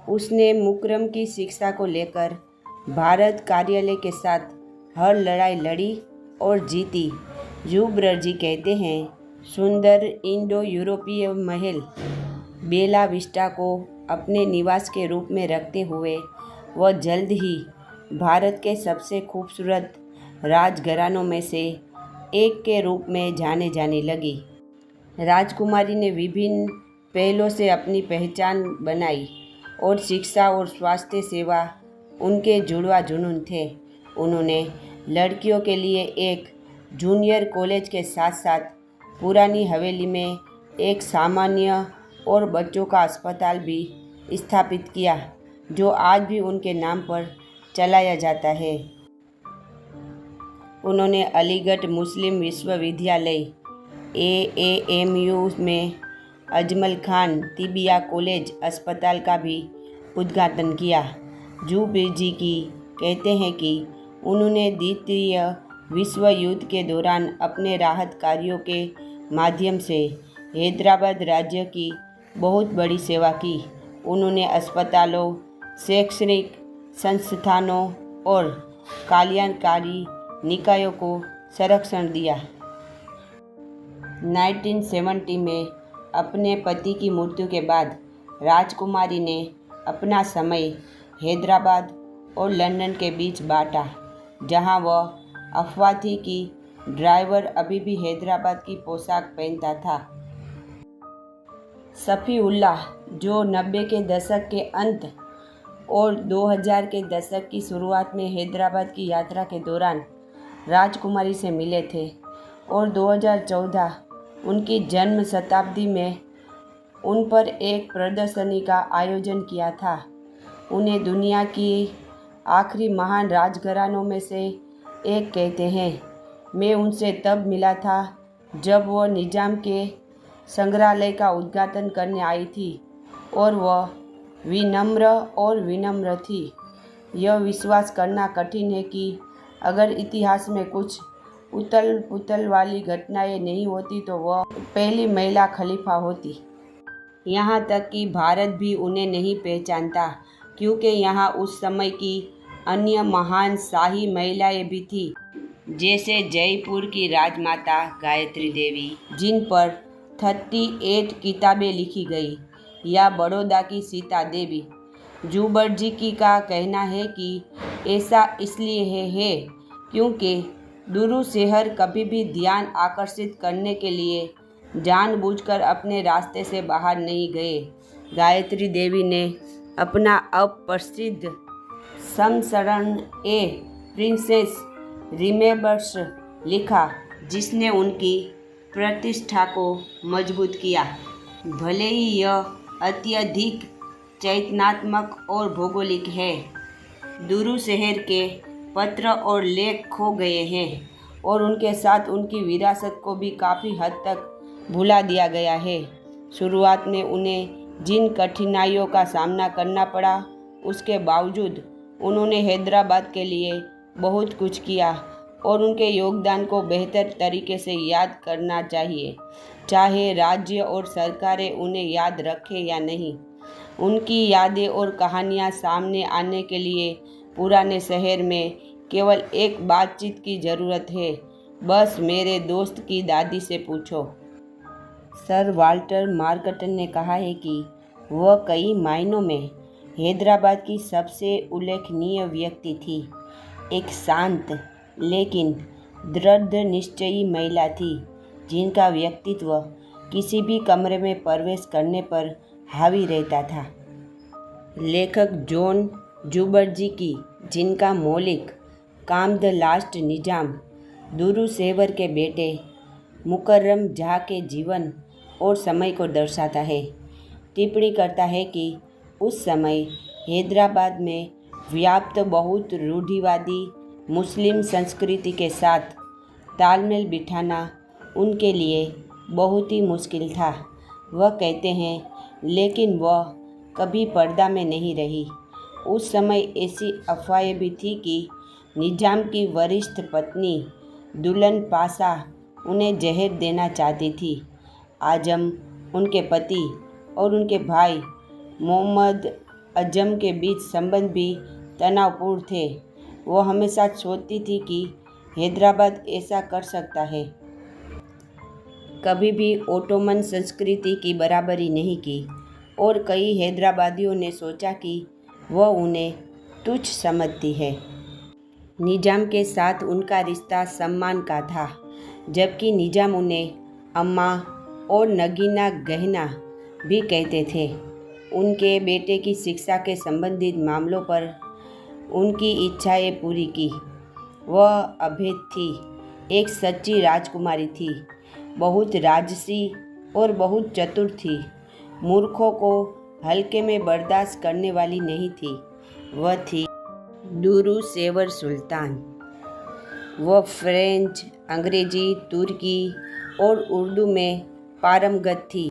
उसने मुकर्रम की शिक्षा को लेकर भारत कार्यालय के साथ हर लड़ाई लड़ी और जीती। जुबर्जी कहते हैं, सुंदर इंडो यूरोपीय महल बेला विस्टा को अपने निवास के रूप में रखते हुए वह जल्द ही भारत के सबसे खूबसूरत राजघरानों में से एक के रूप में जाने लगी। राजकुमारी ने विभिन्न पहलों से अपनी पहचान बनाई और शिक्षा और स्वास्थ्य सेवा उनके जुड़वा जुनून थे। उन्होंने लड़कियों के लिए एक जूनियर कॉलेज के साथ साथ पुरानी हवेली में एक सामान्य और बच्चों का अस्पताल भी स्थापित किया, जो आज भी उनके नाम पर चलाया जाता है। उन्होंने अलीगढ़ मुस्लिम विश्वविद्यालय AAMU में अजमल खान तिबिया कॉलेज अस्पताल का भी उद्घाटन किया। जुबर्जी की कहते हैं कि उन्होंने द्वितीय विश्व युद्ध के दौरान अपने राहत कार्यों के माध्यम से हैदराबाद राज्य की बहुत बड़ी सेवा की। उन्होंने अस्पतालों, शैक्षणिक संस्थानों और कल्याणकारी निकायों को संरक्षण दिया। 1970 में अपने पति की मृत्यु के बाद राजकुमारी ने अपना समय हैदराबाद और लंदन के बीच बांटा, जहां वह अफवाह थी कि ड्राइवर अभी भी हैदराबाद की पोशाक पहनता था। सफ़ीउल्लाह, जो 90 के दशक के अंत और 2000 के दशक की शुरुआत में हैदराबाद की यात्रा के दौरान राजकुमारी से मिले थे और 2014 उनकी जन्म शताब्दी में उन पर एक प्रदर्शनी का आयोजन किया था। उन्हें दुनिया की आखिरी महान राजघरानों में से एक कहते हैं। मैं उनसे तब मिला था जब वह निजाम के संग्रहालय का उद्घाटन करने आई थी और वह विनम्र थी। यह विश्वास करना कठिन है कि अगर इतिहास में कुछ उथल पुथल वाली घटनाएं नहीं होती तो वह पहली महिला खलीफा होती। यहाँ तक कि भारत भी उन्हें नहीं पहचानता, क्योंकि यहाँ उस समय की अन्य महान शाही महिलाएं भी थीं, जैसे जयपुर की राजमाता गायत्री देवी, जिन पर 38 किताबें लिखी गई, या बड़ौदा की सीता देवी। जुबर्जी की का कहना है कि ऐसा इसलिए है क्योंकि दुरू शहर कभी भी ध्यान आकर्षित करने के लिए जानबूझकर अपने रास्ते से बाहर नहीं गए। गायत्री देवी ने अपना अप्रसिद्ध संस्मरण ए प्रिंसेस रिमेंबर्स लिखा, जिसने उनकी प्रतिष्ठा को मजबूत किया। भले ही यह अत्यधिक चैतन्यात्मक और भौगोलिक है, दुरू शहर के पत्र और लेख खो गए हैं और उनके साथ उनकी विरासत को भी काफ़ी हद तक भुला दिया गया है। शुरुआत में उन्हें जिन कठिनाइयों का सामना करना पड़ा, उसके बावजूद उन्होंने हैदराबाद के लिए बहुत कुछ किया और उनके योगदान को बेहतर तरीके से याद करना चाहिए, चाहे राज्य और सरकारें उन्हें याद रखें या नहीं। उनकी यादें और कहानियाँ सामने आने के लिए पुराने शहर में केवल एक बातचीत की ज़रूरत है, बस मेरे दोस्त की दादी से पूछो। सर वाल्टर मार्कटन ने कहा है कि वह कई मायनों में हैदराबाद की सबसे उल्लेखनीय व्यक्ति थी। एक शांत लेकिन दृढ़ निश्चयी महिला थी, जिनका व्यक्तित्व किसी भी कमरे में प्रवेश करने पर हावी रहता था। लेखक जॉन जुबर्जी की, जिनका मौलिक काम द लास्ट निजाम दुरू सेवर के बेटे मुकर्रम जहाँ के जीवन और समय को दर्शाता है, टिप्पणी करता है कि उस समय हैदराबाद में व्याप्त बहुत रूढ़िवादी मुस्लिम संस्कृति के साथ तालमेल बिठाना उनके लिए बहुत ही मुश्किल था। वह कहते हैं, लेकिन वह कभी पर्दा में नहीं रही। उस समय ऐसी अफवाहें भी थी कि निजाम की वरिष्ठ पत्नी दुल्हन पाशा उन्हें जहर देना चाहती थी। आजम, उनके पति, और उनके भाई मोहम्मद अजम के बीच संबंध भी तनावपूर्ण थे। वो हमेशा सोचती थी कि हैदराबाद ऐसा कर सकता है, कभी भी ओटोमन संस्कृति की बराबरी नहीं की, और कई हैदराबादियों ने सोचा कि वह उन्हें तुच्छ समझती है। निजाम के साथ उनका रिश्ता सम्मान का था, जबकि निजाम उन्हें अम्मा और नगीना गहना भी कहते थे। उनके बेटे की शिक्षा के संबंधित मामलों पर उनकी इच्छाएं पूरी की। वह अभेद थी, एक सच्ची राजकुमारी थी, बहुत राजसी और बहुत चतुर थी। मूर्खों को हल्के में बर्दाश्त करने वाली नहीं थी। वह थी दुरू सेवर सुल्तान। वह फ्रेंच, अंग्रेजी, तुर्की और उर्दू में पारंगत थी।